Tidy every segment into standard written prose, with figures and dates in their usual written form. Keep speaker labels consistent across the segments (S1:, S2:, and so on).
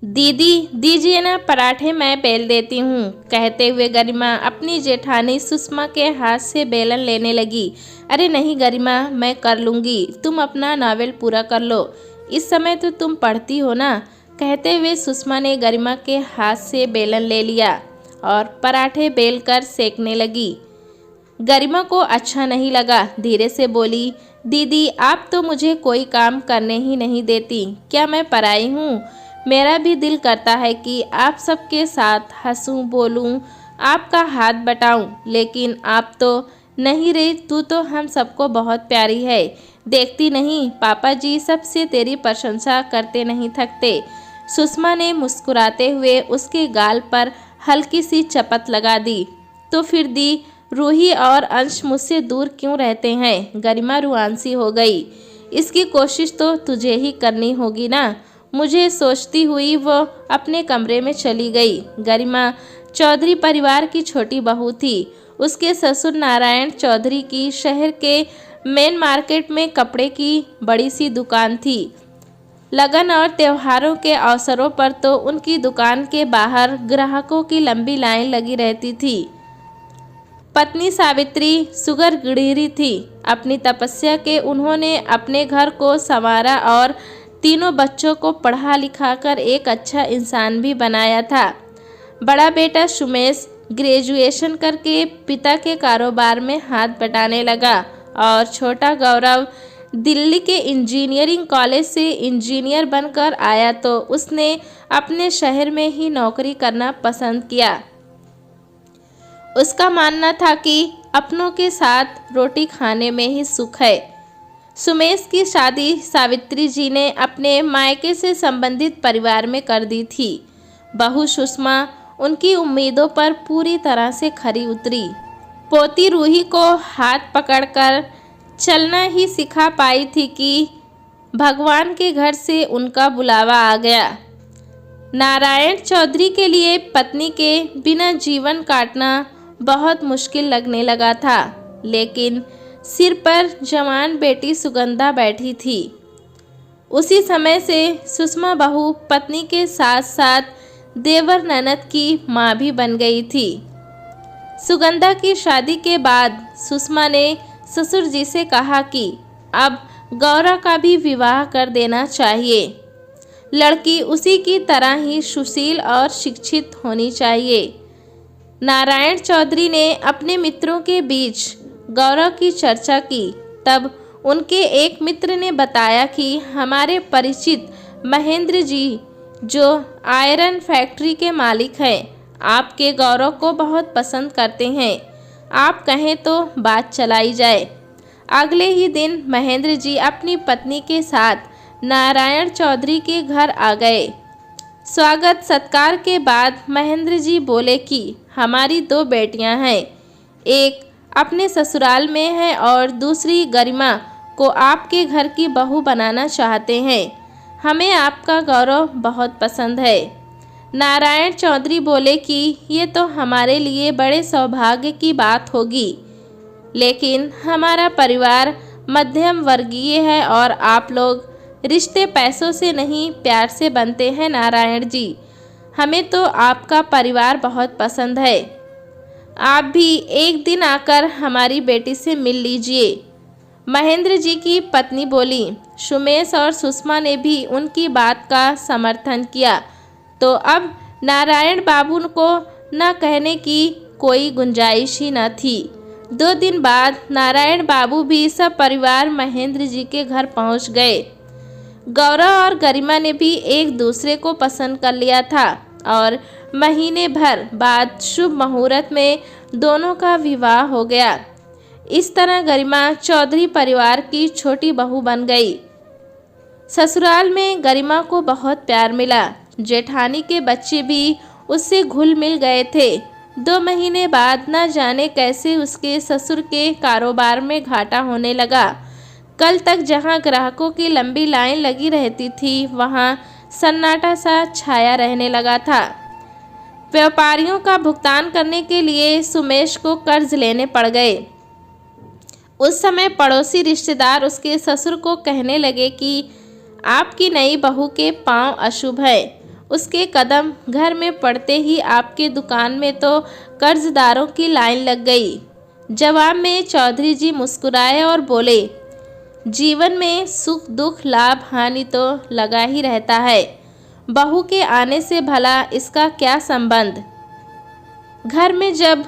S1: दीदी दीजिए ना, पराठे मैं बेल देती हूँ। कहते हुए गरिमा अपनी जेठानी सुषमा के हाथ से बेलन लेने लगी। अरे नहीं गरिमा, मैं कर लूँगी, तुम अपना नावल पूरा कर लो, इस समय तो तुम पढ़ती हो ना। कहते हुए सुषमा ने गरिमा के हाथ से बेलन ले लिया और पराठे बेल कर सेकने लगी। गरिमा को अच्छा नहीं लगा, धीरे से बोली, दीदी आप तो मुझे कोई काम करने ही नहीं देती, क्या मैं पराई हूँ? मेरा भी दिल करता है कि आप सबके साथ हंसूं, बोलूं, आपका हाथ बटाऊं, लेकिन आप तो नहीं रही। तू तो हम सबको बहुत प्यारी है, देखती नहीं पापा जी सबसे तेरी प्रशंसा करते नहीं थकते। सुषमा ने मुस्कुराते हुए उसके गाल पर हल्की सी चपत लगा दी। तो फिर दी, रूही और अंश मुझसे दूर क्यों रहते हैं? गरिमा रुआंसी हो गई। इसकी कोशिश तो तुझे ही करनी होगी ना, मुझे सोचती हुई वो अपने कमरे में चली गई। गरिमा चौधरी परिवार की छोटी बहू थी। उसके ससुर नारायण चौधरी की शहर के मेन मार्केट में कपड़े की बड़ी सी दुकान थी। लगन और त्योहारों के अवसरों पर तो उनकी दुकान के बाहर ग्राहकों की लंबी लाइन लगी रहती थी। पत्नी सावित्री सुगर गृहिणी थी। अपनी तपस्या के उन्होंने अपने घर को संवारा और तीनों बच्चों को पढ़ा लिखाकर एक अच्छा इंसान भी बनाया था। बड़ा बेटा सुमेश ग्रेजुएशन करके पिता के कारोबार में हाथ बटाने लगा और छोटा गौरव दिल्ली के इंजीनियरिंग कॉलेज से इंजीनियर बनकर आया तो उसने अपने शहर में ही नौकरी करना पसंद किया। उसका मानना था कि अपनों के साथ रोटी खाने में ही सुख है। सुमेश की शादी सावित्री जी ने अपने मायके से संबंधित परिवार में कर दी थी। बहू सुषमा उनकी उम्मीदों पर पूरी तरह से खरी उतरी। पोती रूही को हाथ पकड़कर चलना ही सिखा पाई थी कि भगवान के घर से उनका बुलावा आ गया। नारायण चौधरी के लिए पत्नी के बिना जीवन काटना बहुत मुश्किल लगने लगा था, लेकिन सिर पर जवान बेटी सुगंधा बैठी थी। उसी समय से सुषमा बहू पत्नी के साथ साथ देवर ननद की माँ भी बन गई थी। सुगंधा की शादी के बाद सुषमा ने ससुर जी से कहा कि अब गौरा का भी विवाह कर देना चाहिए। लड़की उसी की तरह ही सुशील और शिक्षित होनी चाहिए। नारायण चौधरी ने अपने मित्रों के बीच गौरव की चर्चा की। तब उनके एक मित्र ने बताया कि हमारे परिचित महेंद्र जी, जो आयरन फैक्ट्री के मालिक हैं, आपके गौरव को बहुत पसंद करते हैं। आप कहें तो बात चलाई जाए। अगले ही दिन महेंद्र जी अपनी पत्नी के साथ नारायण चौधरी के घर आ गए। स्वागत सत्कार के बाद महेंद्र जी बोले कि हमारी 2 बेटियां हैं, एक अपने ससुराल में है और दूसरी गरिमा को आपके घर की बहू बनाना चाहते हैं। हमें आपका गौरव बहुत पसंद है। नारायण चौधरी बोले कि ये तो हमारे लिए बड़े सौभाग्य की बात होगी, लेकिन हमारा परिवार मध्यम वर्गीय है और आप लोग रिश्ते पैसों से नहीं प्यार से बनते हैं। नारायण जी, हमें तो आपका परिवार बहुत पसंद है। आप भी एक दिन आकर हमारी बेटी से मिल लीजिए। महेंद्र जी की पत्नी बोली। सुमेश और सुषमा ने भी उनकी बात का समर्थन किया, तो अब नारायण बाबू को न कहने की कोई गुंजाइश ही न थी। 2 दिन बाद नारायण बाबू भी सब परिवार महेंद्र जी के घर पहुंच गए। गौरव और गरिमा ने भी एक दूसरे को पसंद कर लिया था और महीने भर बाद शुभ मुहूर्त में दोनों का विवाह हो गया। इस तरह गरिमा चौधरी परिवार की छोटी बहू बन गई। ससुराल में गरिमा को बहुत प्यार मिला। जेठानी के बच्चे भी उससे घुल मिल गए थे। 2 महीने बाद न जाने कैसे उसके ससुर के कारोबार में घाटा होने लगा। कल तक जहां ग्राहकों की लंबी लाइन लगी रहती थी, वहां सन्नाटा सा छाया रहने लगा था। व्यापारियों का भुगतान करने के लिए सुमेश को कर्ज लेने पड़ गए। उस समय पड़ोसी रिश्तेदार उसके ससुर को कहने लगे कि आपकी नई बहू के पांव अशुभ है, उसके कदम घर में पड़ते ही आपके दुकान में तो कर्जदारों की लाइन लग गई। जवाब में चौधरी जी मुस्कुराए और बोले, जीवन में सुख दुख लाभ हानि तो लगा ही रहता है, बहू के आने से भला इसका क्या संबंध। घर में जब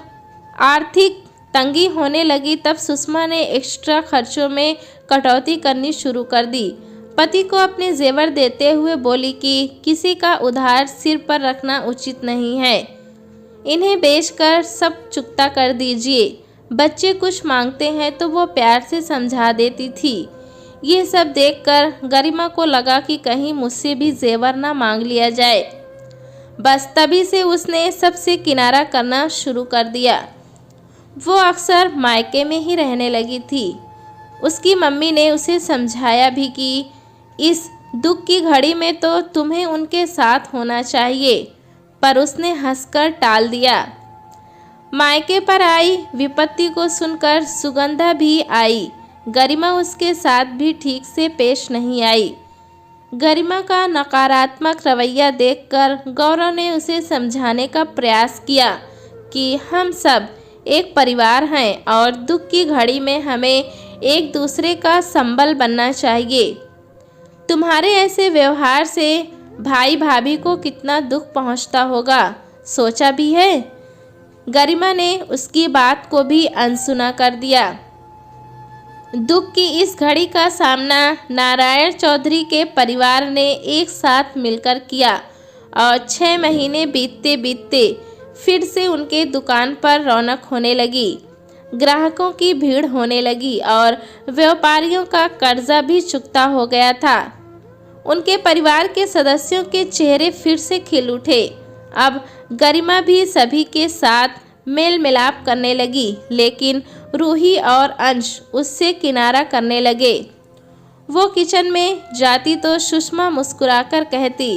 S1: आर्थिक तंगी होने लगी तब सुषमा ने एक्स्ट्रा खर्चों में कटौती करनी शुरू कर दी। पति को अपने जेवर देते हुए बोली कि किसी का उधार सिर पर रखना उचित नहीं है, इन्हें बेचकर सब चुकता कर दीजिए। बच्चे कुछ मांगते हैं तो वो प्यार से समझा देती थी। ये सब देखकर गरिमा को लगा कि कहीं मुझसे भी जेवर ना मांग लिया जाए। बस तभी से उसने सबसे किनारा करना शुरू कर दिया। वो अक्सर मायके में ही रहने लगी थी। उसकी मम्मी ने उसे समझाया भी कि इस दुख की घड़ी में तो तुम्हें उनके साथ होना चाहिए, पर उसने हंसकर टाल दिया। मायके पर आई विपत्ति को सुनकर सुगंधा भी आई। गरिमा उसके साथ भी ठीक से पेश नहीं आई। गरिमा का नकारात्मक रवैया देखकर गौरव ने उसे समझाने का प्रयास किया कि हम सब एक परिवार हैं और दुख की घड़ी में हमें एक दूसरे का संबल बनना चाहिए। तुम्हारे ऐसे व्यवहार से भाई भाभी को कितना दुख पहुंचता होगा, सोचा भी है। गरिमा ने उसकी बात को भी अनसुना कर दिया। दुख की इस घड़ी का सामना नारायण चौधरी के परिवार ने एक साथ मिलकर किया और 6 महीने बीतते बीतते फिर से उनके दुकान पर रौनक होने लगी। ग्राहकों की भीड़ होने लगी और व्यापारियों का कर्जा भी चुकता हो गया था। उनके परिवार के सदस्यों के चेहरे फिर से खिल उठे। अब गरिमा भी सभी के साथ मेल मिलाप करने लगी, लेकिन रूही और अंश उससे किनारा करने लगे। वो किचन में जाती तो सुषमा मुस्कुराकर कहती,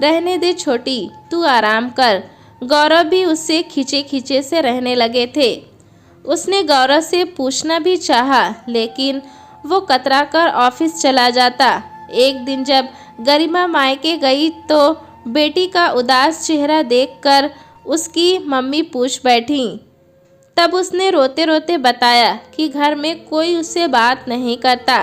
S1: रहने दे छोटी, तू आराम कर। गौरव भी उससे खींचे खींचे से रहने लगे थे। उसने गौरव से पूछना भी चाहा, लेकिन वो कतरा कर ऑफिस चला जाता। एक दिन जब गरिमा मायके गई तो बेटी का उदास चेहरा देखकर उसकी मम्मी पूछ बैठी। तब उसने रोते रोते बताया कि घर में कोई उससे बात नहीं करता।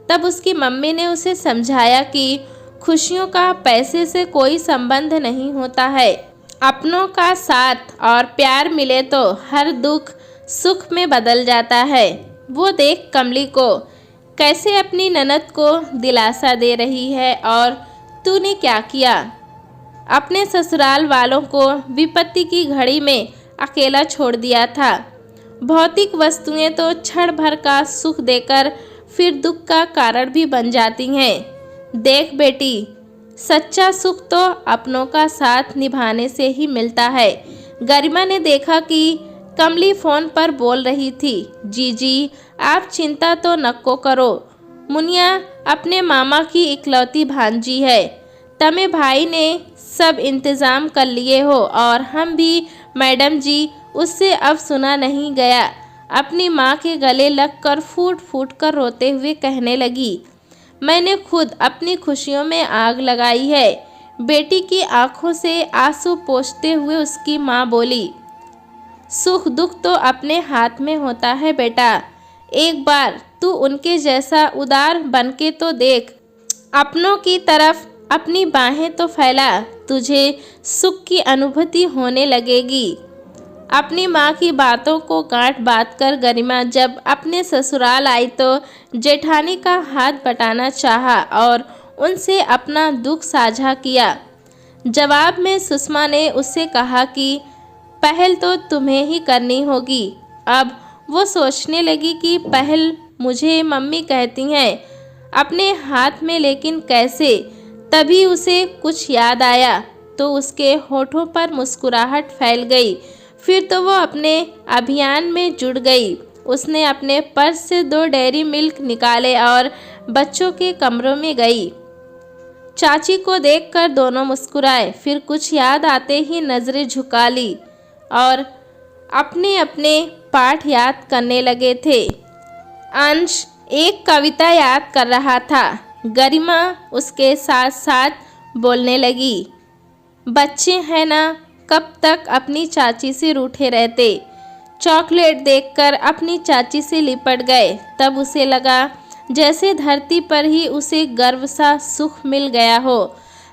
S1: तब उसकी मम्मी ने उसे समझाया कि खुशियों का पैसे से कोई संबंध नहीं होता है। अपनों का साथ और प्यार मिले तो हर दुख सुख में बदल जाता है। वो देख कमली को कैसे अपनी ननद को दिलासा दे रही है, और तूने क्या किया? अपने ससुराल वालों को विपत्ति की घड़ी में अकेला छोड़ दिया था। भौतिक वस्तुएं तो क्षण भर का सुख देकर फिर दुख का कारण भी बन जाती हैं। देख बेटी, सच्चा सुख तो अपनों का साथ निभाने से ही मिलता है। गरिमा ने देखा कि कमली फोन पर बोल रही थी। जीजी, आप चिंता तो नको करो। मुनिया अपने मामा की इकलौती भांजी है। तमे भाई ने सब इंतज़ाम कर लिए हो, और हम भी मैडम जी, उससे अब सुना नहीं गया। अपनी माँ के गले लगकर फूट फूट कर रोते हुए कहने लगी, मैंने खुद अपनी खुशियों में आग लगाई है। बेटी की आंखों से आंसू पोंछते हुए उसकी माँ बोली, सुख दुख तो अपने हाथ में होता है बेटा। एक बार तू उनके जैसा उदार बनके तो देख। अपनों की तरफ अपनी बाहें तो फैला, तुझे सुख की अनुभूति होने लगेगी। अपनी माँ की बातों को गांठ बांध कर गरिमा जब अपने ससुराल आई तो जेठानी का हाथ बटाना चाहा और उनसे अपना दुख साझा किया। जवाब में सुषमा ने उससे कहा कि पहल तो तुम्हें ही करनी होगी। अब वो सोचने लगी कि पहल मुझे मम्मी कहती हैं अपने हाथ में, लेकिन कैसे? तभी उसे कुछ याद आया तो उसके होठों पर मुस्कुराहट फैल गई। फिर तो वो अपने अभियान में जुड़ गई। उसने अपने पर्स से 2 डेयरी मिल्क निकाले और बच्चों के कमरों में गई। चाची को देखकर दोनों मुस्कुराए, फिर कुछ याद आते ही नज़रें झुका ली और अपने अपने पाठ याद करने लगे थे। अंश एक कविता याद कर रहा था। गरिमा उसके साथ साथ बोलने लगी। बच्चे हैं ना, कब तक अपनी चाची से रूठे रहते। चॉकलेट देखकर अपनी चाची से लिपट गए। तब उसे लगा जैसे धरती पर ही उसे गर्व सा सुख मिल गया हो।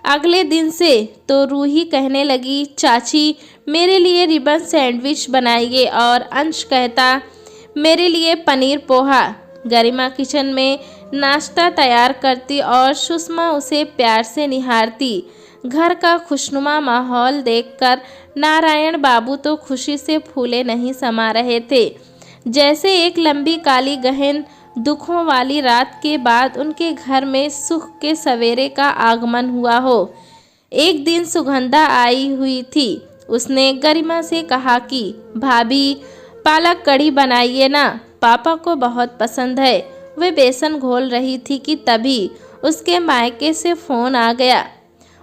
S1: अगले दिन से तो रूही कहने लगी, चाची मेरे लिए रिबन सैंडविच बनाइए, और अंश कहता मेरे लिए पनीर पोहा। गरिमा किचन में नाश्ता तैयार करती और सुषमा उसे प्यार से निहारती। घर का खुशनुमा माहौल देखकर नारायण बाबू तो खुशी से फूले नहीं समा रहे थे। जैसे एक लंबी काली गहन दुखों वाली रात के बाद उनके घर में सुख के सवेरे का आगमन हुआ हो। एक दिन सुगंधा आई हुई थी। उसने गरिमा से कहा कि भाभी पालक कढ़ी बनाइए ना, पापा को बहुत पसंद है। वे बेसन घोल रही थी कि तभी उसके मायके से फ़ोन आ गया।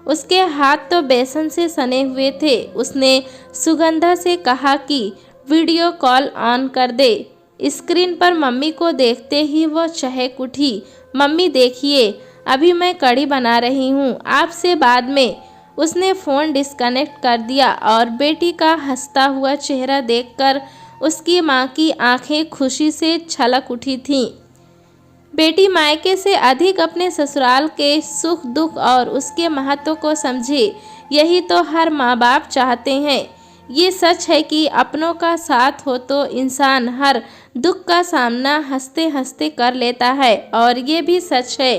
S1: उसके हाथ तो बेसन से सने हुए थे। उसने सुगंधा से कहा कि वीडियो कॉल ऑन कर दे। स्क्रीन पर मम्मी को देखते ही वो चहक उठी। मम्मी देखिए, अभी मैं कढ़ी बना रही हूँ, आपसे बाद में। उसने फ़ोन डिस्कनेक्ट कर दिया और बेटी का हंसता हुआ चेहरा देखकर उसकी माँ की आंखें खुशी से छलक उठी थीं। बेटी मायके से अधिक अपने ससुराल के सुख दुख और उसके महत्व को समझे, यही तो हर माँ बाप चाहते हैं। ये सच है कि अपनों का साथ हो तो इंसान हर दुख का सामना हंसते हंसते कर लेता है, और ये भी सच है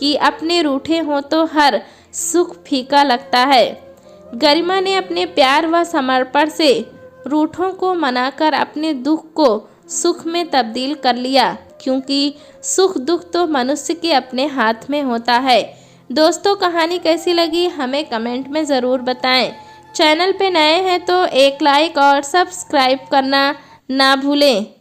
S1: कि अपने रूठे हों तो हर सुख फीका लगता है। गरिमा ने अपने प्यार व समर्पण से रूठों को मनाकर अपने दुख को सुख में तब्दील कर लिया, क्योंकि सुख दुख तो मनुष्य के अपने हाथ में होता है। दोस्तों, कहानी कैसी लगी हमें कमेंट में ज़रूर बताएं। चैनल पे नए हैं तो एक लाइक और सब्सक्राइब करना ना भूलें।